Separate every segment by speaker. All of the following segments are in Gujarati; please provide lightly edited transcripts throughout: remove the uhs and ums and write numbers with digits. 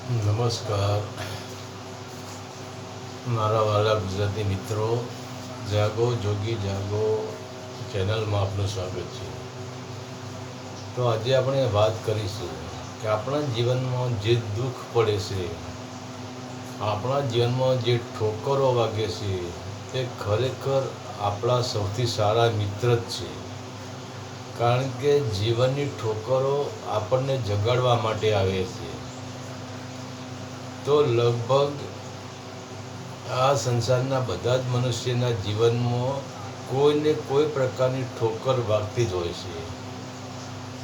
Speaker 1: નમસ્કાર મારા વાલા ગુજરાતી મિત્રો, જાગો જોગી જાગો ચેનલમાં આપનું સ્વાગત છે. તો આજે આપણે વાત કરીશું કે આપણા જીવનમાં જે દુઃખ પડે છે, આપણા જીવનમાં જે ઠોકરો વાગે છે, તે ખરેખર આપણા સૌથી સારા મિત્ર જ છે. કારણ કે જીવનની ઠોકરો આપણને જગાડવા માટે આવે છે. તો લગભગ આ સંસારના બધા જ મનુષ્યના જીવનમાં કોઈને કોઈ પ્રકારની ઠોકર વાગતી જ હોય છે.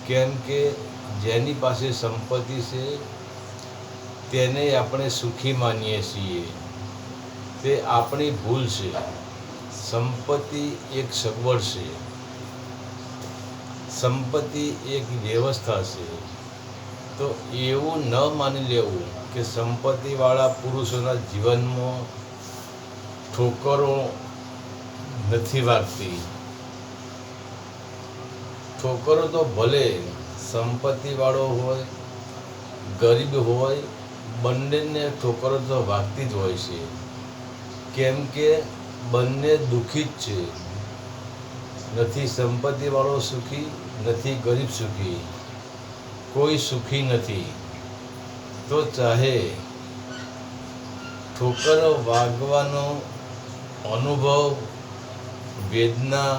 Speaker 1: કેમ કે જેની પાસે સંપત્તિ છે તેને આપણે સુખી માનીએ છીએ. તે આપણી ભૂલ છે. સંપત્તિ એક સગવડ છે, સંપત્તિ એક વ્યવસ્થા છે. તો એવું ન માની લેવું કે સંપત્તિવાળા પુરુષોના જીવનમાં ઠોકરો નથી વાગતી. ઠોકરો તો ભલે સંપત્તિવાળો હોય, ગરીબ હોય, બંનેને ઠોકરો તો વાગતી જ હોય છે. કેમ કે બંને દુઃખી જ છે. નથી સંપત્તિવાળો સુખી, નથી ગરીબ સુખી. કોઈ સુખી નથી. તો ચાહે ઠોકર વાગવાનો અનુભવ, વેદના,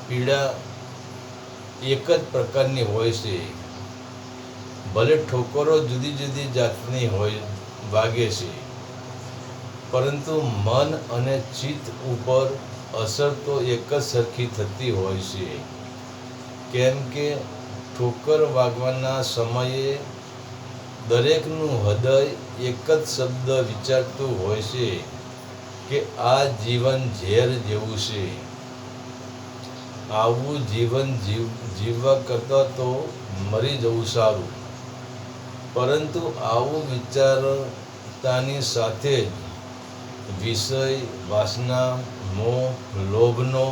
Speaker 1: પીડા એક જ પ્રકારની હોય છે. ભલે ઠોકરો જુદી જુદી જાતની વાગે છે, પરંતુ મન અને ચિત્ત ઉપર અસર તો એક જ સરખી થતી હોય છે. કેમ કે ઠોકર વાગવાના સમયે દરેકનું હૃદય એક જ શબ્દ વિચારતું હોય છે કે આ જીવન ઝેર જેવું છે. આવું જીવન જીવવા કરતાં તો મરી જવું સારું. પરંતુ આવું વિચારતાની સાથે જ વિષય, વાસના, મોહ, લોભનો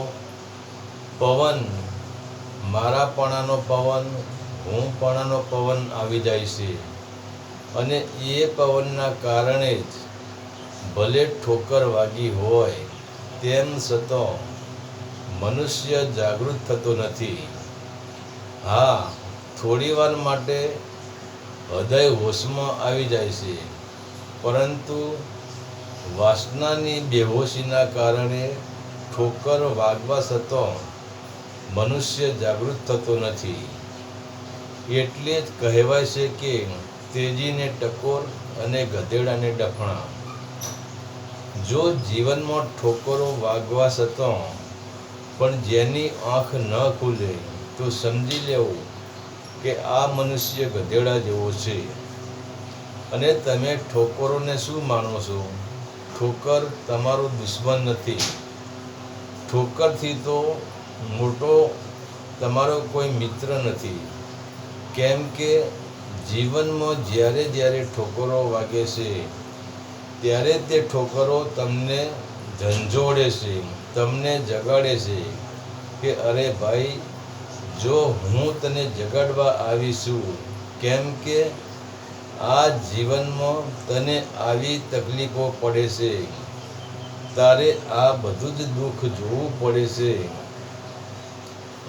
Speaker 1: પવન, મારાપણાનો પવન, હુંપણાનો પવન આવી જાય છે. અને એ પવનના કારણે જ ભલે ઠોકર વાગી હોય તેમ છતાં મનુષ્ય જાગૃત થતો નથી. હા, થોડીવાર માટે હૃદય હોશમાં આવી જાય છે, પરંતુ વાસનાની બેહોશીના કારણે ઠોકર વાગવા છતાં મનુષ્ય જાગૃત થતો નથી. એટલે જ કહેવાય છે કે તેજીને ટકોર અને ગધેડાને ડફણા. જો જીવનમાં ઠોકરો વાગવા છતાં પણ જેની આંખ ન ખુલે તો સમજી લેવું કે આ મનુષ્ય ગધેડા જેવો છે. અને તમે ઠોકરોને શું માનો છો? ઠોકર તમારો દુશ્મન નથી. ઠોકરથી તો મોટો તમારો કોઈ મિત્ર નથી. કેમ કે જીવનમાં જ્યારે જ્યારે ઠોકરો વાગે છે, ત્યારે તે ઠોકરો તમને ઝંઝોળે છે, તમને જગાડે છે કે અરે ભાઈ, જો હું તને જગાડવા આવી છું. કેમ કે આ જીવનમાં તને આવી તકલીફો પડે છે, તારે આ બધું જ દુઃખ જોવું પડે છે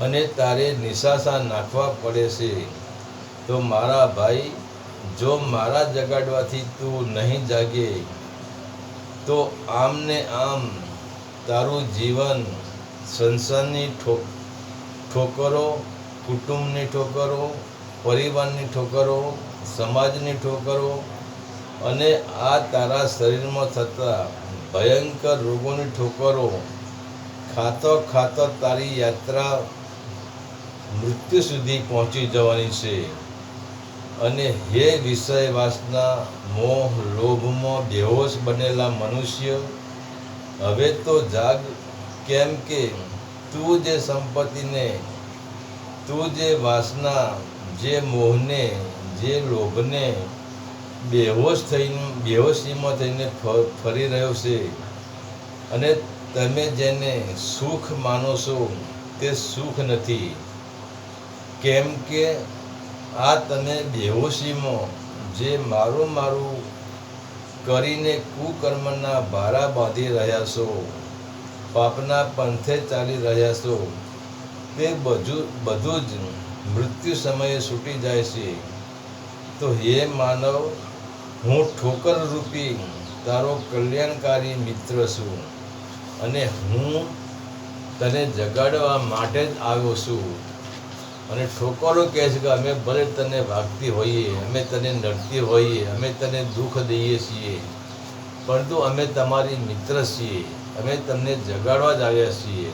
Speaker 1: અને તારે નિશાસા નાખવા પડે છે. તો મારા ભાઈ, જો મારા જગાડવાથી તું નહીં જાગે તો આમ ને આમ તારું જીવન સંસારની ઠોકરો, કુટુંબની ઠોકરો, પરિવારની ઠોકરો, સમાજની ઠોકરો અને આ તારા શરીરમાં થતા ભયંકર રોગોની ઠોકરો ખાતો ખાતો તારી યાત્રા મૃત્યુ સુધી પહોંચી જવાની છે. અને હે વિષય, વાસના, મોહ, લોભમાં બેહોશ બનેલા મનુષ્ય, હવે તો જાગ. કેમ કે તું જે સંપત્તિને, તું જે વાસના, જે મોહને, જે લોભને બેહોશીમાં થઈને ફરી રહ્યો છે, અને તમે જેને સુખ માનો છો તે સુખ નથી. કેમ કે આ તમે બેહોશીમાં જે મારું મારું કરીને કુકર્મના ભારા બાંધી રહ્યા છો, પાપના પંથે ચાલી રહ્યા છો, તે બધું જ મૃત્યુ સમયે છૂટી જાય છે. તો હે માનવ, હું ઠોકર રૂપી તારો કલ્યાણકારી મિત્ર છું અને હું તને જગાડવા માટે જ આવ્યો છું. અને ઠોકરો કહે છે કે અમે ભલે તને ભાગતી હોઈએ, અમે તને નડતી હોઈએ, અમે તને દુઃખ દઈએ છીએ, પરંતુ અમે તમારી મિત્ર છીએ, અમે તમને જગાડવા જ આવ્યા છીએ.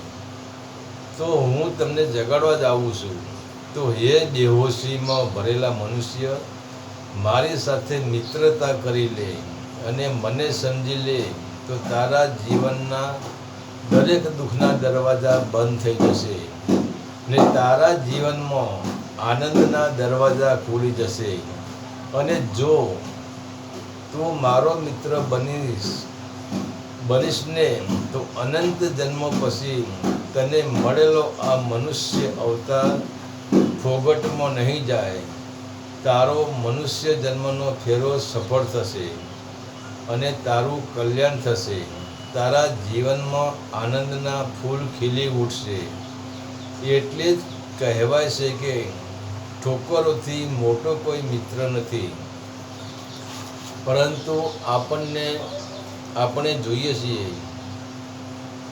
Speaker 1: તો હું તમને જગાડવા જ આવું છું. તો હે બેહોશીમાં ભરેલા મનુષ્ય, મારી સાથે મિત્રતા કરી લે અને મને સમજી લે, તો તારા જીવનના દરેક દુઃખના દરવાજા બંધ થઈ જશે ને તારા જીવનમાં આનંદના દરવાજા ખુલી જશે. અને જો તું મારો મિત્ર બનીશ ને, તો અનંત જન્મ પછી તને મળેલો આ મનુષ્ય અવતાર ફોગટમાં નહીં જાય. તારો મનુષ્ય જન્મનો ફેરો સફળ થશે અને તારું કલ્યાણ થશે. તારા જીવનમાં આનંદના ફૂલ ખીલી ઉઠશે. એટલે જ કહેવાય છે કે ઠોકરોથી મોટો કોઈ મિત્ર નથી. પરંતુ આપણે જોઈએ છીએ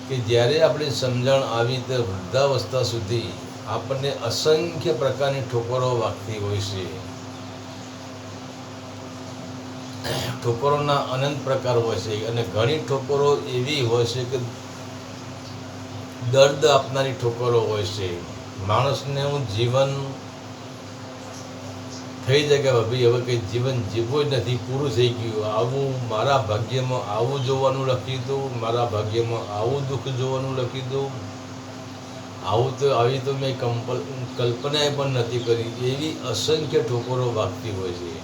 Speaker 1: કે જ્યારે આપણી સમજણ આવી તે વૃદ્ધાવસ્થા સુધી આપણને અસંખ્ય પ્રકારની ઠોકરો વાગતી હોય છે. ઠોકરોના અનંત પ્રકાર હોય છે અને ઘણી ઠોકરો એવી હોય છે કે દર્દ આપનારી ઠોકરો હોય છે. માણસને જીવન થઈ જાય કે ભાઈ હવે કંઈ જીવન જીવવું જ નથી, પૂરું થઈ ગયું. આવું મારા ભાગ્યમાં આવું જોવાનું લખી દઉં, મારા ભાગ્યમાં આવું દુઃખ જોવાનું લખી દઉં, આવી તો મેં કલ્પના પણ નથી કરી. એવી અસંખ્ય ઠોકરો વાગતી હોય છે.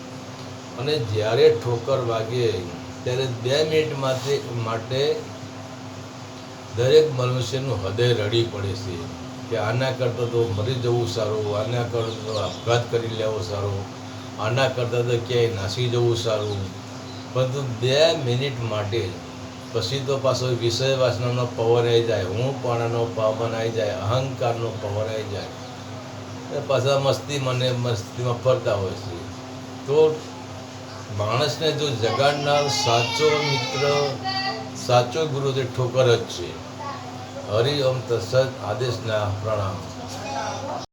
Speaker 1: અને જ્યારે ઠોકર વાગે ત્યારે 2 મિનિટ માટે દરેક મનુષ્યનું હૃદય રડી પડે છે કે આના કરતાં તો મરી જવું સારું, આના કરતાં તો આપઘાત કરી લેવો સારો, આના કરતાં તો ક્યાંય નાસી જવું સારું. પરંતુ 2 મિનિટ માટે પછી તો પાછો વિષય વાસનાનો પવન આવી જાય, હું પાણાનો પવન આવી જાય, અહંકારનો પવન આવી જાય, પાછા મસ્તીમાં ફરતા હોય છે. તો માણસને જો જગાડનાર સાચો મિત્ર, સાચો ગુરુ તે ઠોકર જ છે. હરિ ઓમ તત્સત. આદેશના પ્રણામ.